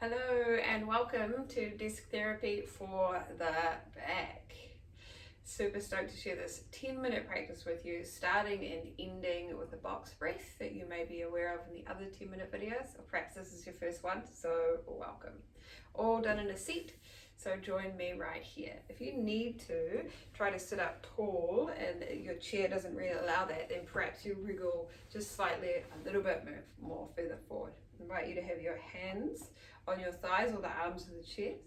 Hello and welcome to Desk Therapy for the Back. Super stoked to share this 10-minute practice with you, starting and ending with a box breath that you may be aware of in the other 10-minute videos, or perhaps this is your first one, so welcome. All done in a seat, so join me right here. If you need to try to sit up tall and your chair doesn't really allow that, then perhaps you wriggle just slightly a little bit more further forward. I invite you to have your hands on your thighs or the arms of the chest,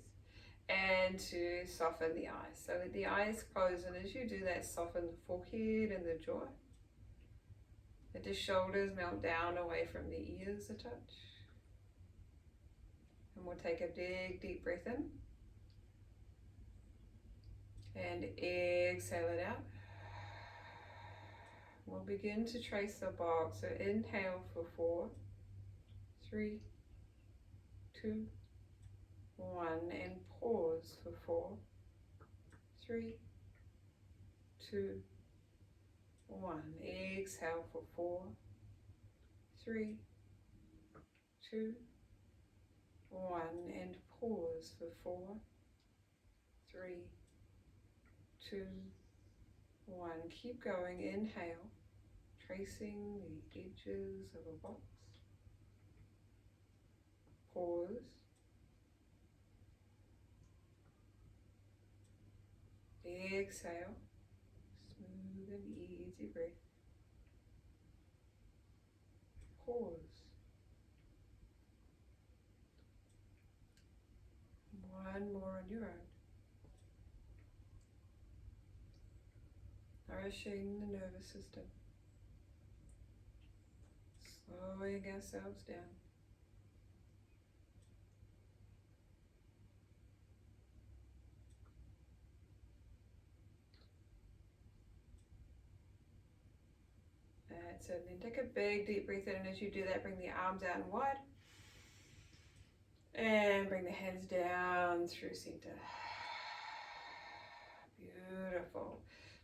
and to soften the eyes. So let the eyes close, and as you do that, soften the forehead and the jaw. Let the shoulders melt down away from the ears a touch. And we'll take a big deep breath in. And exhale it out. We'll begin to trace the box. So inhale for 4, 3, 2, 1, and pause for 4, 3, 2, 1. Exhale for 4, 3, 2, 1, and pause for 4, 3, 2, 1. Keep going. Inhale, tracing the edges of a box. Pause. Exhale, smooth and easy breath. Pause. One more on your own. Nourishing the nervous system. Slowing ourselves down. That's it. And then take a big deep breath in, and as you do that, bring the arms out and wide. And bring the hands down through center. Beautiful.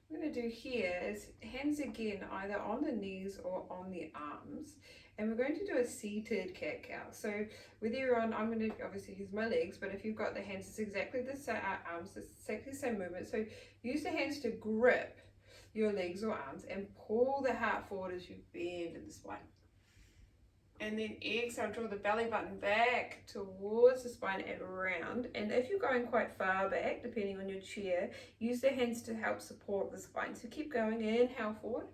What we're going to do here is hands again either on the knees or on the arms, and we're going to do a seated cat-cow. So whether you're on, I'm going to obviously use my legs, but if you've got the hands, it's exactly the same, arms, it's exactly the same movement. So use the hands to grip your legs or arms and pull the heart forward as you bend in the spine. And then exhale, draw the belly button back towards the spine and around. And if you're going quite far back, depending on your chair, use the hands to help support the spine. So keep going, inhale forward.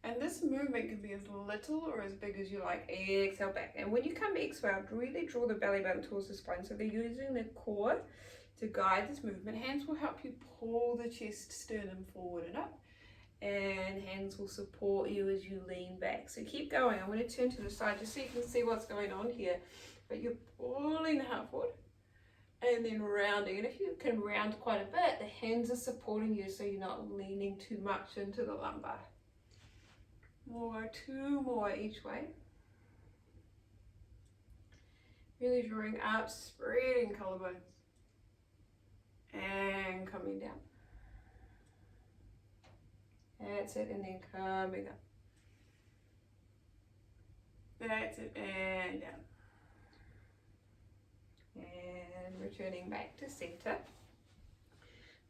And this movement can be as little or as big as you like. Exhale back. And when you come exhale, really draw the belly button towards the spine. So they're using the core to guide this movement. Hands will help you pull the chest, sternum forward and up. And hands will support you as you lean back. So keep going. I'm going to turn to the side just so you can see what's going on here. But you're pulling the heart forward and then rounding. And if you can round quite a bit, the hands are supporting you so you're not leaning too much into the lumbar. More, 2 more each way. Really drawing up, spreading collarbones. And coming down. That's it, and then coming up. That's it, and down. And returning back to center.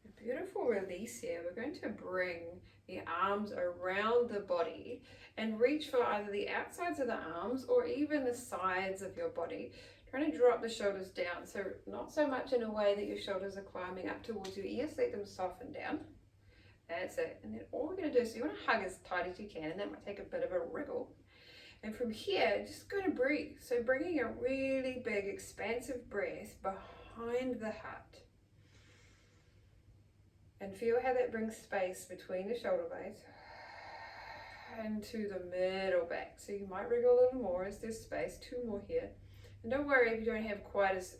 A beautiful release here. We're going to bring the arms around the body and reach for either the outsides of the arms or even the sides of your body. Trying to drop the shoulders down, so not so much in a way that your shoulders are climbing up towards your ears. Let them soften down. That's it. And then all we're going to do, so you want to hug as tight as you can, and that might take a bit of a wriggle. And from here, just going to breathe. So bringing a really big, expansive breath behind the heart. And feel how that brings space between the shoulder blades and to the middle back. So you might wriggle a little more as there's space. 2 more here. And don't worry if you don't have quite as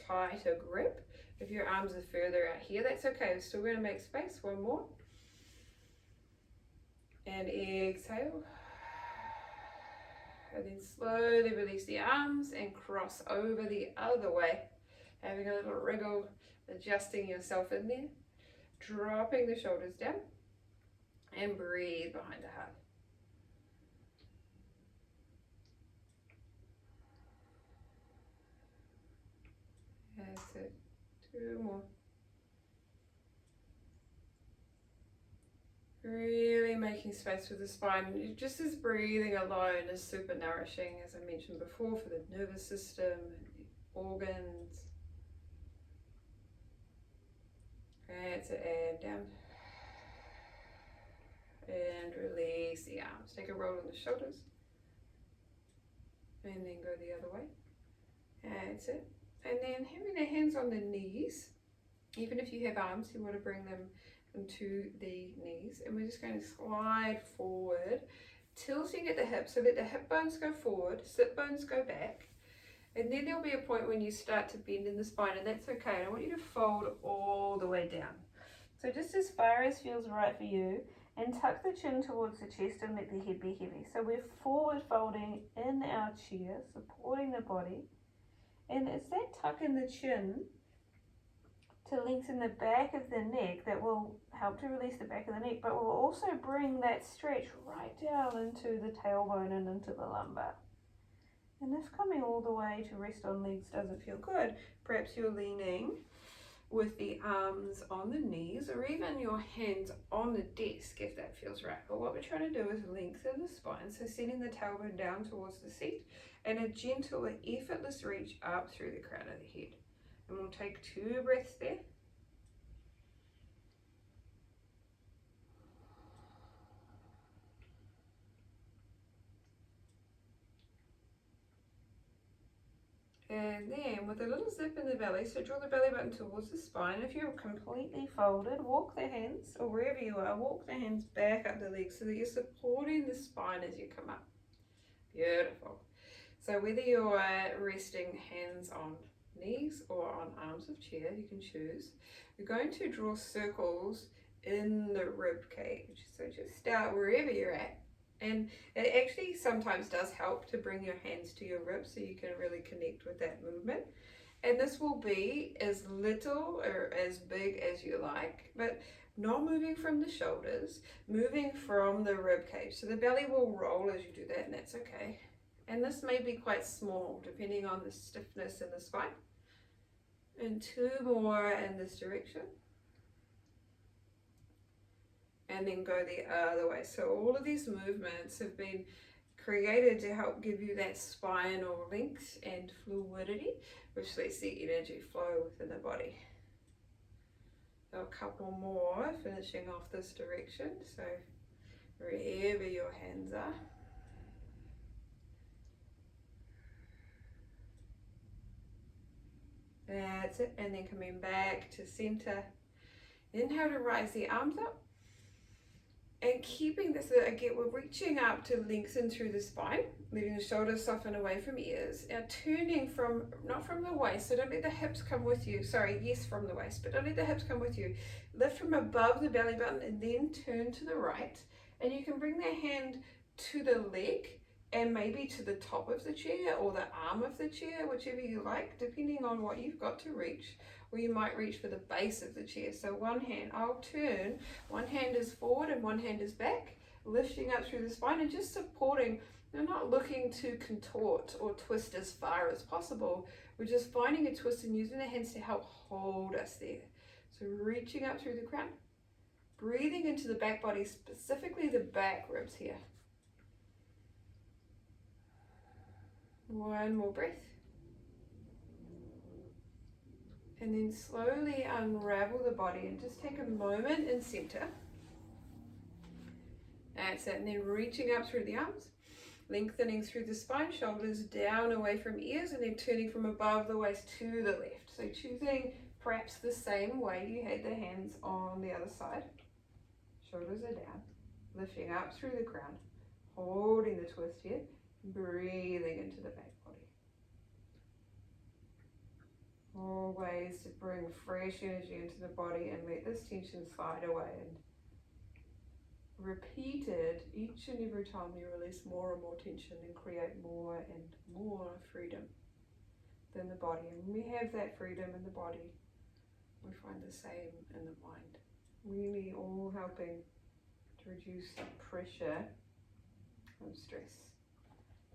tight a grip. If your arms are further out here, that's okay. We're still going to make space. 1 more. And exhale. And then slowly release the arms and cross over the other way. Having a little wriggle, adjusting yourself in there. Dropping the shoulders down. And breathe behind the heart. 2 more. Really making space for the spine. Just this breathing alone is super nourishing, as I mentioned before, for the nervous system and the organs. That's it, and down. And release the arms. Take a roll on the shoulders. And then go the other way. That's it. And then having the hands on the knees. Even if you have arms, you want to bring them into the knees. And we're just going to slide forward, tilting at the hips so that the hip bones go forward, sit bones go back. And then there'll be a point when you start to bend in the spine, and that's okay. And I want you to fold all the way down. So just as far as feels right for you, and tuck the chin towards the chest and let the head be heavy. So we're forward folding in our chair, supporting the body. And it's that tuck in the chin to lengthen the back of the neck that will help to release the back of the neck, but will also bring that stretch right down into the tailbone and into the lumbar. And if coming all the way to rest on legs doesn't feel good, perhaps you're leaning with the arms on the knees, or even your hands on the desk if that feels right. But what we're trying to do is lengthen the spine, so sending the tailbone down towards the seat and a gentle, effortless reach up through the crown of the head. And we'll take 2 breaths there. And then with a little zip in the belly, so draw the belly button towards the spine. If you're completely folded, walk the hands, or wherever you are, walk the hands back up the legs so that you're supporting the spine as you come up. Beautiful. So whether you're resting hands on knees or on arms of chair, you can choose. You're going to draw circles in the rib cage. So just start wherever you're at. And it actually sometimes does help to bring your hands to your ribs so you can really connect with that movement. And this will be as little or as big as you like, but not moving from the shoulders, moving from the rib cage. So the belly will roll as you do that, and that's okay. And this may be quite small depending on the stiffness in the spine. And 2 more in this direction. And then go the other way. So all of these movements have been created to help give you that spinal length and fluidity, which lets the energy flow within the body. So a couple more, finishing off this direction. So wherever your hands are. That's it. And then coming back to center. Inhale to rise the arms up. And keeping this, again, we're reaching up to lengthen through the spine, letting the shoulders soften away from ears. Now turning from, not from the waist, so don't let the hips come with you. Sorry, yes, from the waist, but don't let the hips come with you. Lift from above the belly button and then turn to the right. And you can bring the hand to the leg and maybe to the top of the chair or the arm of the chair, whichever you like, depending on what you've got to reach. Or you might reach for the base of the chair. So one hand, I'll turn, one hand is forward and one hand is back, lifting up through the spine and just supporting. We're not looking to contort or twist as far as possible. We're just finding a twist and using the hands to help hold us there. So reaching up through the crown, breathing into the back body, specifically the back ribs here. One more breath. And then slowly unravel the body and just take a moment in center. That's it. And then reaching up through the arms, lengthening through the spine, shoulders down away from ears, and then turning from above the waist to the left. So choosing perhaps the same way you had the hands on the other side. Shoulders are down, lifting up through the crown, holding the twist here, breathing into the back body. Always to bring fresh energy into the body and let this tension slide away, and repeated each and every time you release more and more tension and create more and more freedom than the body. And when we have that freedom in the body, we find the same in the mind, really all helping to reduce the pressure and stress.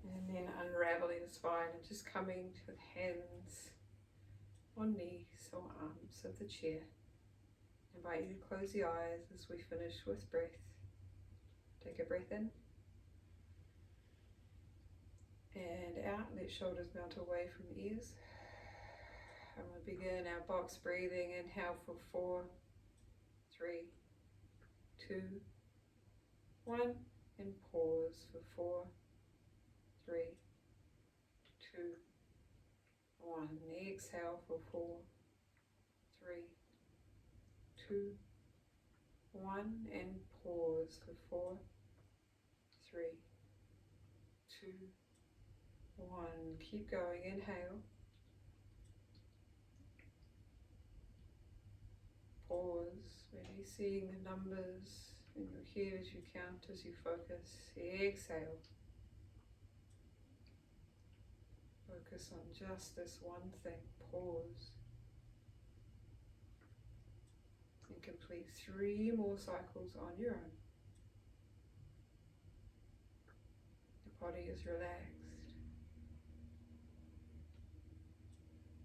And then unraveling the spine and just coming to the hands or knees or arms of the chair. I invite you to close the eyes as we finish with breath. Take a breath in and out. Let shoulders melt away from the ears. And we'll begin our box breathing. Inhale for 4, 3, 2, 1, and pause for 4, 3, 2, 1. Exhale for 4, 3, 2, 1, and pause for 4, 3, 2, 1. Keep going. Inhale. Pause. Maybe seeing the numbers in your head as you count, as you focus. Exhale. Focus on just this one thing. Pause. And complete 3 more cycles on your own. The body is relaxed.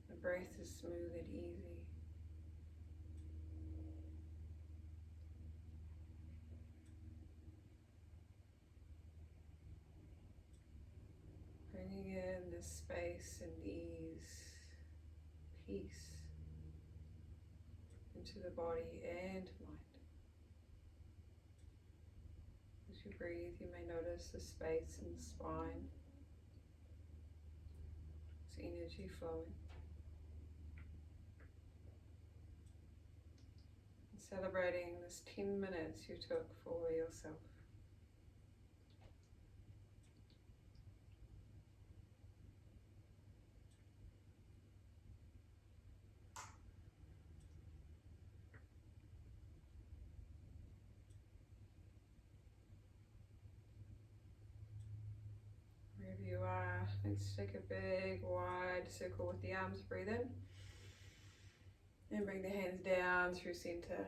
The breath is smooth and easy. Bringing in this space and ease, peace into the body and mind. As you breathe, you may notice the space in the spine. There's energy flowing. And celebrating this 10 minutes you took for yourself. Wherever you are, let's take a big wide circle with the arms. Breathe in and bring the hands down through center.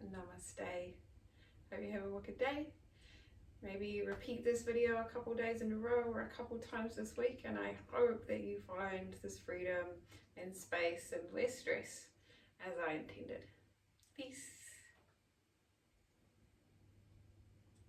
Namaste. Hope you have a wicked day. Maybe repeat this video a couple days in a row or a couple times this week, and I hope that you find this freedom and space and less stress as I intended. Peace.